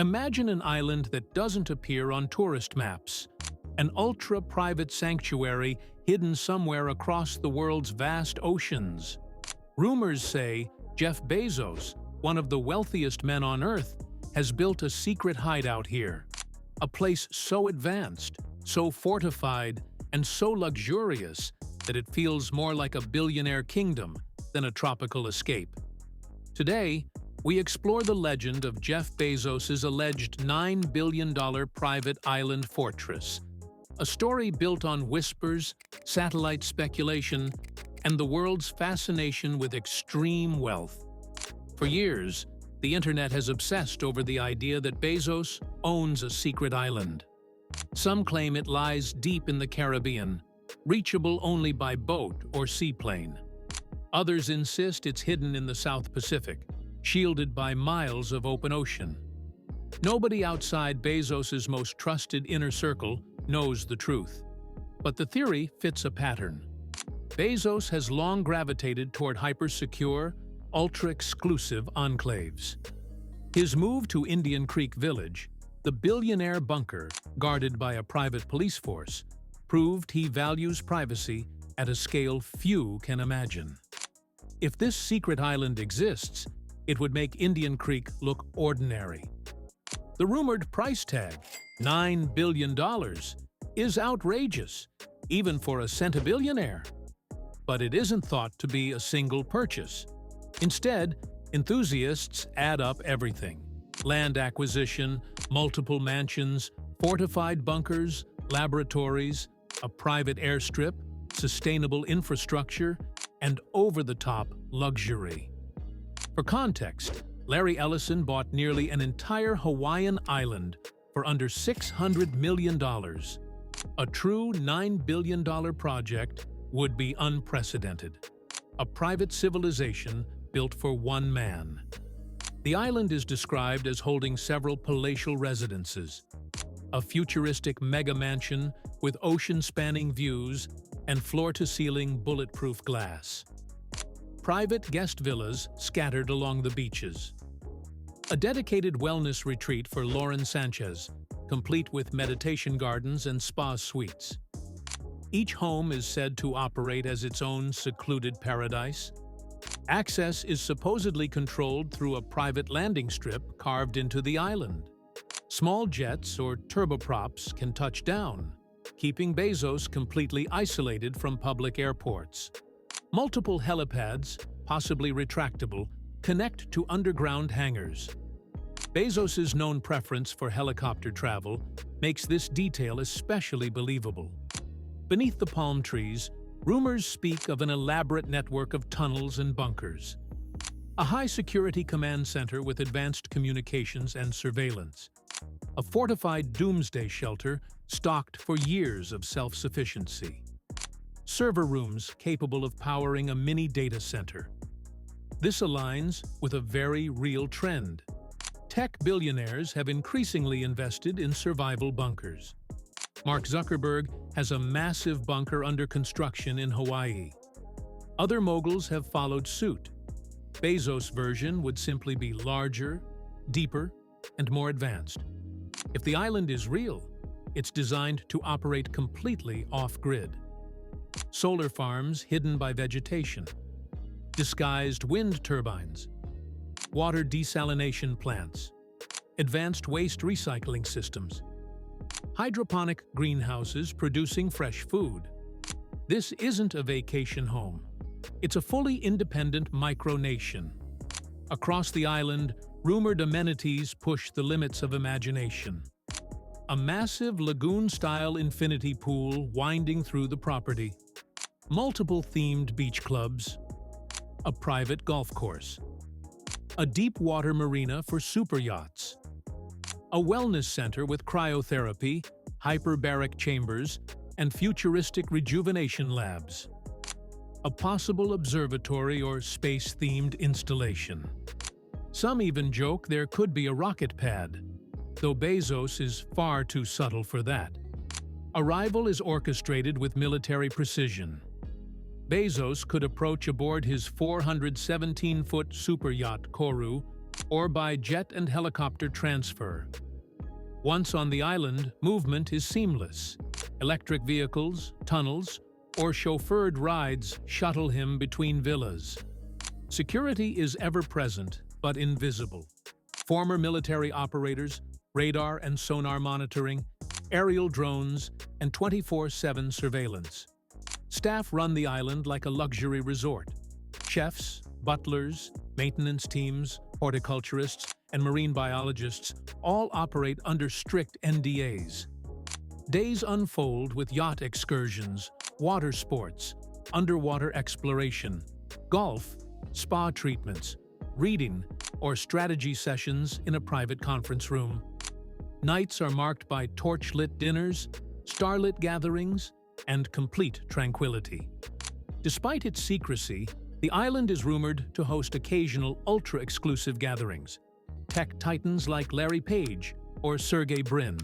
Imagine an island that doesn't appear on tourist maps, an ultra-private sanctuary hidden somewhere across the world's vast oceans. Rumors say Jeff Bezos, one of the wealthiest men on Earth, has built a secret hideout here. A place so advanced, so fortified, and so luxurious that it feels more like a billionaire kingdom than a tropical escape. Today, we explore the legend of Jeff Bezos' alleged $9 billion private island fortress, a story built on whispers, satellite speculation, and the world's fascination with extreme wealth. For years, the internet has obsessed over the idea that Bezos owns a secret island. Some claim it lies deep in the Caribbean, reachable only by boat or seaplane. Others insist it's hidden in the South Pacific, shielded by miles of open ocean. Nobody outside Bezos' most trusted inner circle knows the truth. But the theory fits a pattern. Bezos has long gravitated toward hyper-secure, ultra-exclusive enclaves. His move to Indian Creek Village, the billionaire bunker guarded by a private police force, proved he values privacy at a scale few can imagine. If this secret island exists, it would make Indian Creek look ordinary. The rumored price tag, $9 billion, is outrageous, even for a centibillionaire. But it isn't thought to be a single purchase. Instead, enthusiasts add up everything: land acquisition, multiple mansions, fortified bunkers, laboratories, a private airstrip, sustainable infrastructure, and over-the-top luxury. For context, Larry Ellison bought nearly an entire Hawaiian island for under $600 million. A true $9 billion project would be unprecedented. A private civilization built for one man. The island is described as holding several palatial residences, a futuristic mega-mansion with ocean-spanning views and floor-to-ceiling bulletproof glass. Private guest villas scattered along the beaches. A dedicated wellness retreat for Lauren Sanchez, complete with meditation gardens and spa suites. Each home is said to operate as its own secluded paradise. Access is supposedly controlled through a private landing strip carved into the island. Small jets or turboprops can touch down, keeping Bezos completely isolated from public airports. Multiple helipads, possibly retractable, connect to underground hangars. Bezos' known preference for helicopter travel makes this detail especially believable. Beneath the palm trees, rumors speak of an elaborate network of tunnels and bunkers. A high-security command center with advanced communications and surveillance. A fortified doomsday shelter stocked for years of self-sufficiency. Server rooms capable of powering a mini data center. This aligns with a very real trend. Tech billionaires have increasingly invested in survival bunkers. Mark Zuckerberg has a massive bunker under construction in Hawaii. Other moguls have followed suit. Bezos' version would simply be larger, deeper, and more advanced. If the island is real, it's designed to operate completely off-grid. Solar farms hidden by vegetation, disguised wind turbines, water desalination plants, advanced waste recycling systems, hydroponic greenhouses producing fresh food. This isn't a vacation home. It's a fully independent micronation. Across the island, rumored amenities push the limits of imagination. A massive lagoon-style infinity pool winding through the property. Multiple themed beach clubs. A private golf course. A deep-water marina for super yachts. A wellness center with cryotherapy, hyperbaric chambers, and futuristic rejuvenation labs. A possible observatory or space-themed installation. Some even joke there could be a rocket pad, though Bezos is far too subtle for that. Arrival is orchestrated with military precision. Bezos could approach aboard his 417-foot super yacht Koru, or by jet and helicopter transfer. Once on the island, movement is seamless. Electric vehicles, tunnels, or chauffeured rides shuttle him between villas. Security is ever-present, but invisible. Former military operators, radar and sonar monitoring, aerial drones, and 24/7 surveillance. Staff run the island like a luxury resort. Chefs, butlers, maintenance teams, horticulturists, and marine biologists all operate under strict NDAs. Days unfold with yacht excursions, water sports, underwater exploration, golf, spa treatments, reading, or strategy sessions in a private conference room. Nights are marked by torch-lit dinners, starlit gatherings, and complete tranquility. Despite its secrecy, the island is rumored to host occasional ultra-exclusive gatherings. Tech titans like Larry Page or Sergey Brin.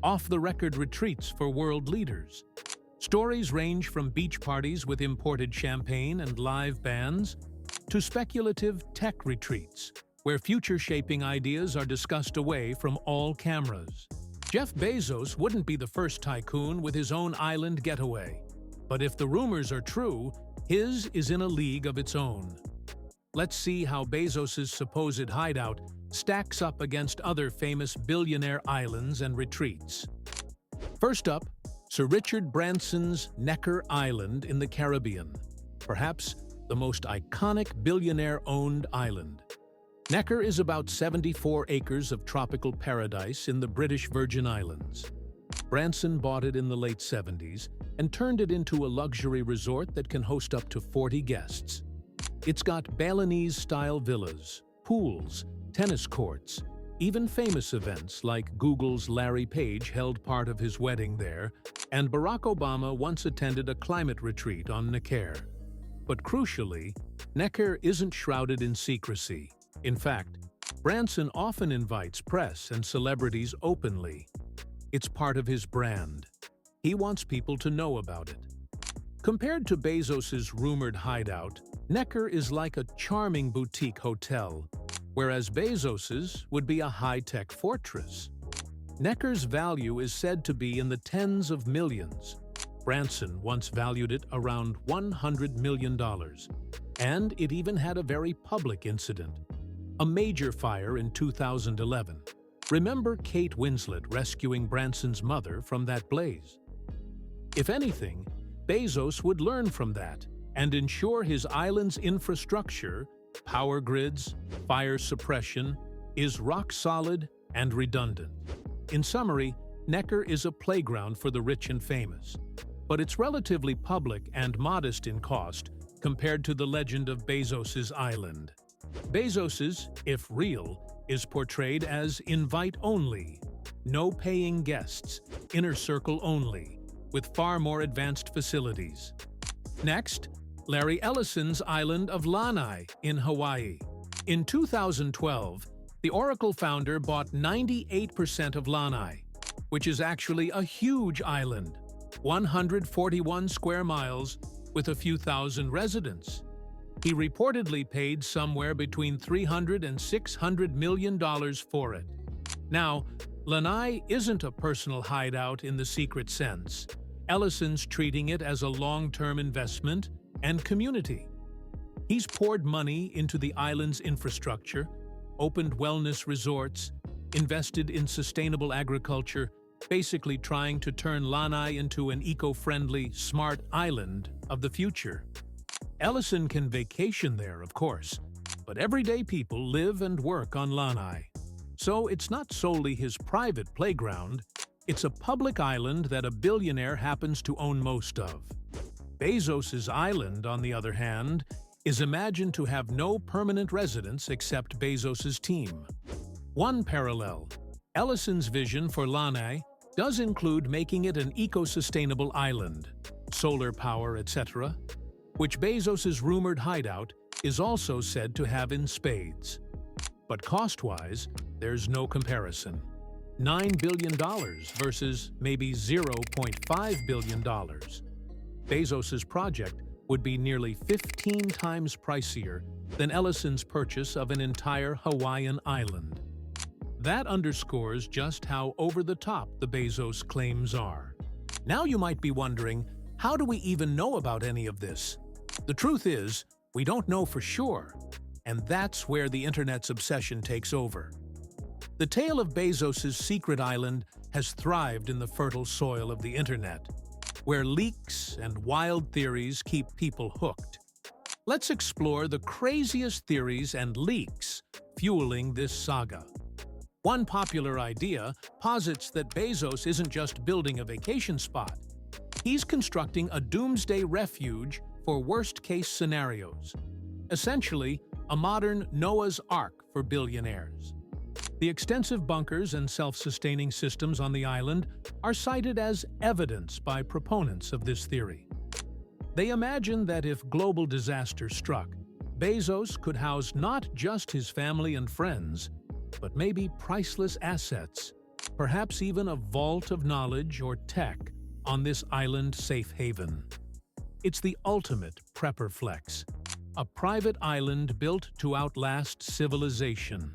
Off-the-record retreats for world leaders. Stories range from beach parties with imported champagne and live bands to speculative tech retreats, where future-shaping ideas are discussed away from all cameras. Jeff Bezos wouldn't be the first tycoon with his own island getaway. But if the rumors are true, his is in a league of its own. Let's see how Bezos's supposed hideout stacks up against other famous billionaire islands and retreats. First up, Sir Richard Branson's Necker Island in the Caribbean, perhaps the most iconic billionaire-owned island. Necker is about 74 acres of tropical paradise in the British Virgin Islands. Branson bought it in the late 70s and turned it into a luxury resort that can host up to 40 guests. It's got Balinese-style villas, pools, tennis courts, even famous events like Google's Larry Page held part of his wedding there, and Barack Obama once attended a climate retreat on Necker. But crucially, Necker isn't shrouded in secrecy. In fact, Branson often invites press and celebrities openly. It's part of his brand. He wants people to know about it. Compared to Bezos's rumored hideout, Necker is like a charming boutique hotel, whereas Bezos's would be a high-tech fortress. Necker's value is said to be in the tens of millions. Branson once valued it around $100 million, and it even had a very public incident. A major fire in 2011. Remember Kate Winslet rescuing Branson's mother from that blaze? If anything, Bezos would learn from that and ensure his island's infrastructure, power grids, fire suppression, is rock solid and redundant. In summary, Necker is a playground for the rich and famous, but it's relatively public and modest in cost compared to the legend of Bezos's island. Bezos's, if real, is portrayed as invite-only, no paying guests, inner circle only, with far more advanced facilities. Next, Larry Ellison's island of Lanai in Hawaii. In 2012, the Oracle founder bought 98% of Lanai, which is actually a huge island, 141 square miles with a few thousand residents. He reportedly paid somewhere between $300 and $600 million for it. Now, Lanai isn't a personal hideout in the secret sense. Ellison's treating it as a long-term investment and community. He's poured money into the island's infrastructure, opened wellness resorts, invested in sustainable agriculture, basically trying to turn Lanai into an eco-friendly, smart island of the future. Ellison can vacation there, of course, but everyday people live and work on Lanai. So it's not solely his private playground, it's a public island that a billionaire happens to own most of. Bezos's island, on the other hand, is imagined to have no permanent residents except Bezos's team. One parallel, Ellison's vision for Lanai does include making it an eco-sustainable island, solar power, etc., which Bezos's rumored hideout is also said to have in spades. But cost-wise, there's no comparison. $9 billion versus maybe $0.5 billion. Bezos's project would be nearly 15 times pricier than Ellison's purchase of an entire Hawaiian island. That underscores just how over-the-top the Bezos claims are. Now you might be wondering, how do we even know about any of this? The truth is, we don't know for sure, and that's where the internet's obsession takes over. The tale of Bezos's secret island has thrived in the fertile soil of the internet, where leaks and wild theories keep people hooked. Let's explore the craziest theories and leaks fueling this saga. One popular idea posits that Bezos isn't just building a vacation spot. He's constructing a doomsday refuge for worst-case scenarios. Essentially, a modern Noah's Ark for billionaires. The extensive bunkers and self-sustaining systems on the island are cited as evidence by proponents of this theory. They imagine that if global disaster struck, Bezos could house not just his family and friends, but maybe priceless assets, perhaps even a vault of knowledge or tech on this island safe haven. It's the ultimate prepper flex, a private island built to outlast civilization.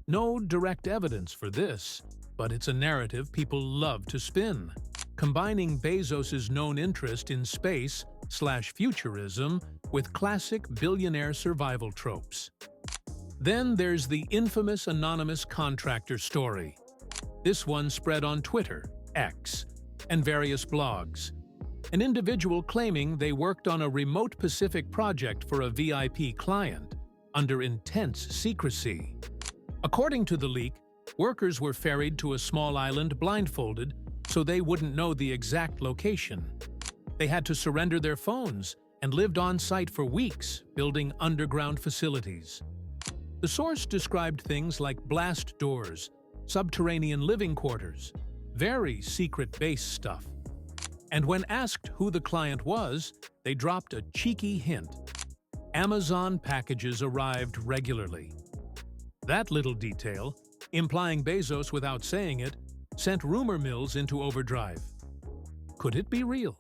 No direct evidence for this, but it's a narrative people love to spin, combining Bezos's known interest in space/futurism with classic billionaire survival tropes. Then there's the infamous anonymous contractor story. This one spread on Twitter, X, and various blogs. An individual claiming they worked on a remote Pacific project for a VIP client under intense secrecy. According to the leak, workers were ferried to a small island blindfolded so they wouldn't know the exact location. They had to surrender their phones and lived on site for weeks building underground facilities. The source described things like blast doors, subterranean living quarters, very secret base stuff. And when asked who the client was, they dropped a cheeky hint. Amazon packages arrived regularly. That little detail, implying Bezos without saying it, sent rumor mills into overdrive. Could it be real?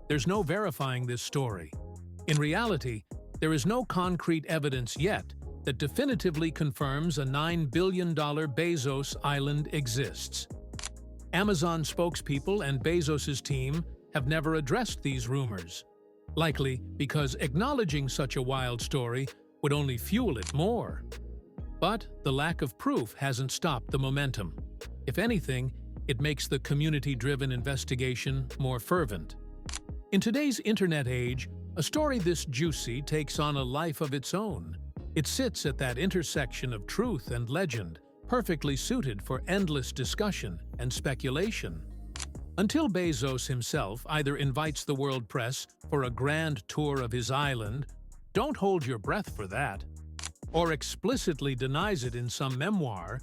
There's no verifying this story. In reality, there is no concrete evidence yet that definitively confirms a $9 billion Bezos island exists. Amazon spokespeople and Bezos's team have never addressed these rumors, likely because acknowledging such a wild story would only fuel it more. But the lack of proof hasn't stopped the momentum. If anything, it makes the community-driven investigation more fervent. In today's internet age, a story this juicy takes on a life of its own. It sits at that intersection of truth and legend, perfectly suited for endless discussion and speculation. Until Bezos himself either invites the world press for a grand tour of his island, don't hold your breath for that, or explicitly denies it in some memoir,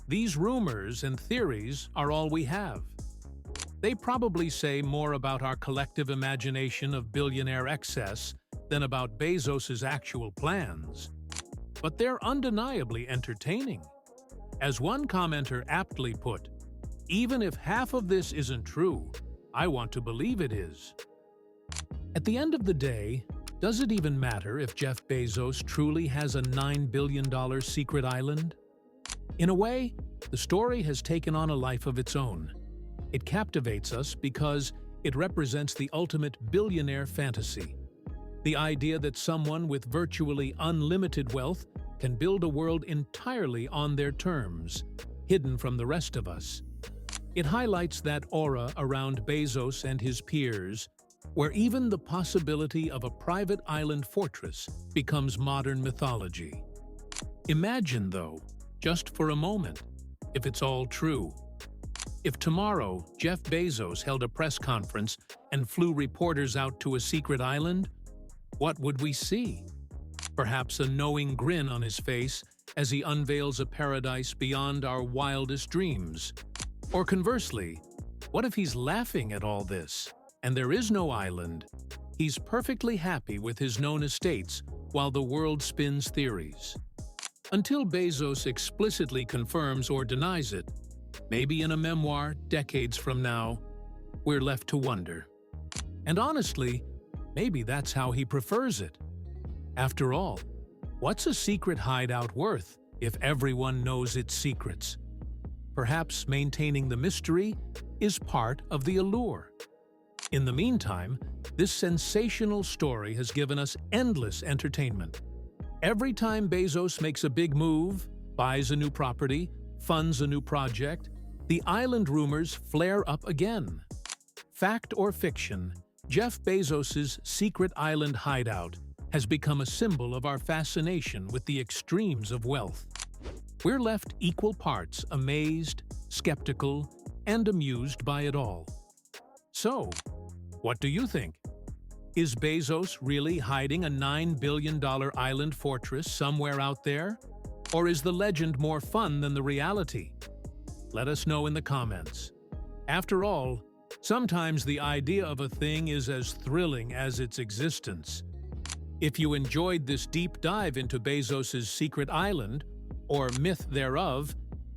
these rumors and theories are all we have. They probably say more about our collective imagination of billionaire excess than about Bezos's actual plans. But they're undeniably entertaining. As one commenter aptly put, "Even if half of this isn't true, I want to believe it is." At the end of the day, does it even matter if Jeff Bezos truly has a $9 billion secret island? In a way, the story has taken on a life of its own. It captivates us because it represents the ultimate billionaire fantasy. The idea that someone with virtually unlimited wealth can build a world entirely on their terms, hidden from the rest of us. It highlights that aura around Bezos and his peers, where even the possibility of a private island fortress becomes modern mythology. Imagine, though, just for a moment, if it's all true. If tomorrow Jeff Bezos held a press conference and flew reporters out to a secret island, what would we see? Perhaps a knowing grin on his face as he unveils a paradise beyond our wildest dreams. Or conversely, what if he's laughing at all this, and there is no island? He's perfectly happy with his known estates while the world spins theories. Until Bezos explicitly confirms or denies it, maybe in a memoir decades from now, we're left to wonder. And honestly, Maybe that's how he prefers it. After all, what's a secret hideout worth if everyone knows its secrets? Perhaps maintaining the mystery is part of the allure. In the meantime, this sensational story has given us endless entertainment. Every time Bezos makes a big move, buys a new property, funds a new project, the island rumors flare up again. Fact or fiction, Jeff Bezos's secret island hideout has become a symbol of our fascination with the extremes of wealth. We're left equal parts amazed, skeptical, and amused by it all. So, what do you think? Is Bezos really hiding a $9 billion island fortress somewhere out there? Or is the legend more fun than the reality? Let us know in the comments. After all, sometimes the idea of a thing is as thrilling as its existence. If you enjoyed this deep dive into Bezos's secret island, or myth thereof,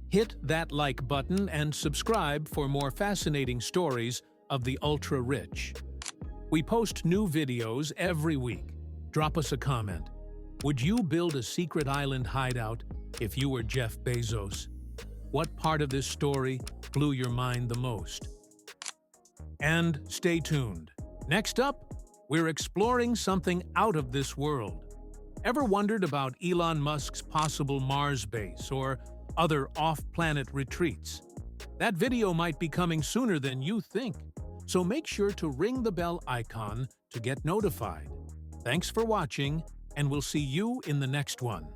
hit that like button and subscribe for more fascinating stories of the ultra-rich. We post new videos every week. Drop us a comment. Would you build a secret island hideout if you were Jeff Bezos? What part of this story blew your mind the most? And stay tuned. Next up, we're exploring something out of this world. Ever wondered about Elon Musk's possible Mars base or other off-planet retreats? That video might be coming sooner than you think, so make sure to ring the bell icon to get notified. Thanks for watching, and we'll see you in the next one.